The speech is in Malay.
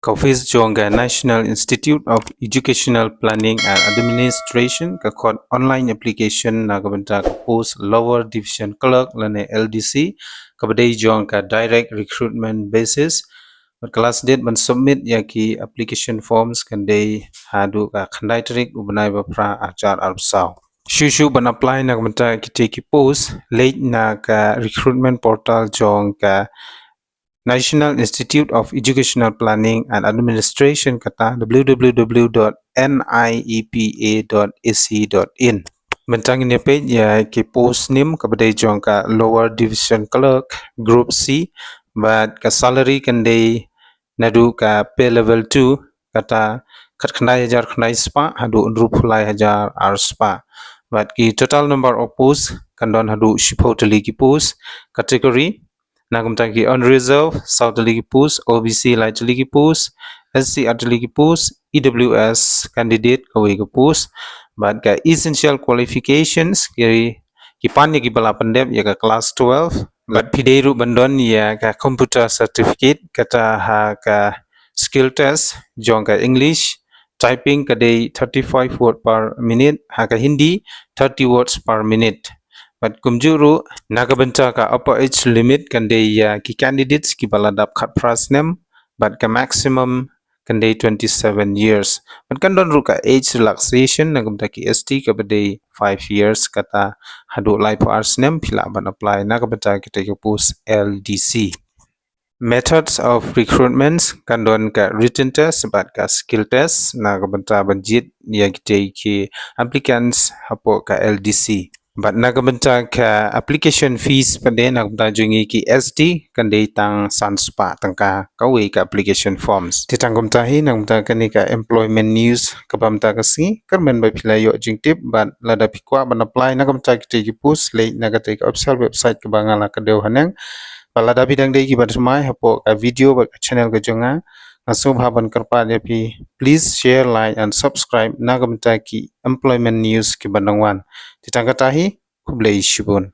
Office Jonga National Institute of Educational Planning and Administration kakot online application na kabenta post lower division clerk lane LDC kabadai jonga direct recruitment basis kelas date ban submit yaki application forms kandai hadu ka khandai tarik ubnai bapra ajar arbsaw Shushu ban apply na kabenta kitiki post late na ka recruitment portal jonga National Institute of Educational Planning and Administration kata www.niepa.ac.in. Bentang ini page ya ki post name kepada jongka lower division clerk group C but ka salary kandai nadu ka pay level 2 kata kat khandai hajar khandai spa hadu unrupulai hajar ar spa but ki total number of posts kandon hadu shipotali ki post category Nakumtaki unreserved, South League Post, OBC Light League Post, SC Art League Post, EWS candidate kawe ke post, but ka essential qualifications kiri kipan ya kibala pendep ya ka class 12, but pideiru bandon ya ka computer certificate kata ha ka skill test jong ka English typing kadai 35 word per minute ha ka Hindi 30 words per minute. But kumjuru nagabenta ka upper age limit kandai ki candidates ki baladap khat prasnem but ka maximum kandai 27 years. But kandon ruka age relaxation nagabenta ki ST ka badai 5 years kata hadu life arsnem pila ban apply nagabenta kita ki post LDC. Methods of recruitments kandon ka written test but ka skill test nagabenta banjit ya kita ki applicants hapo ka LDC. But nagabenta ka application fees pande nagabenta jungi ki SD kandai tang sanspa tangka kawe ka application forms. Titangumta hi nagabenta kani ka employment news kabamta kasi karmen ba pila yo jingtip but lada pikwa ban apply nagabenta kita ki post late nagate ka official website ka bangala ka deu hanang balada bidang dei ki batmai hapo ka video ba channel ka jonga Aso bhaban karpa depi please share like and subscribe nagabenta ki employment news ki bandangwan titangkatahi kublai shibun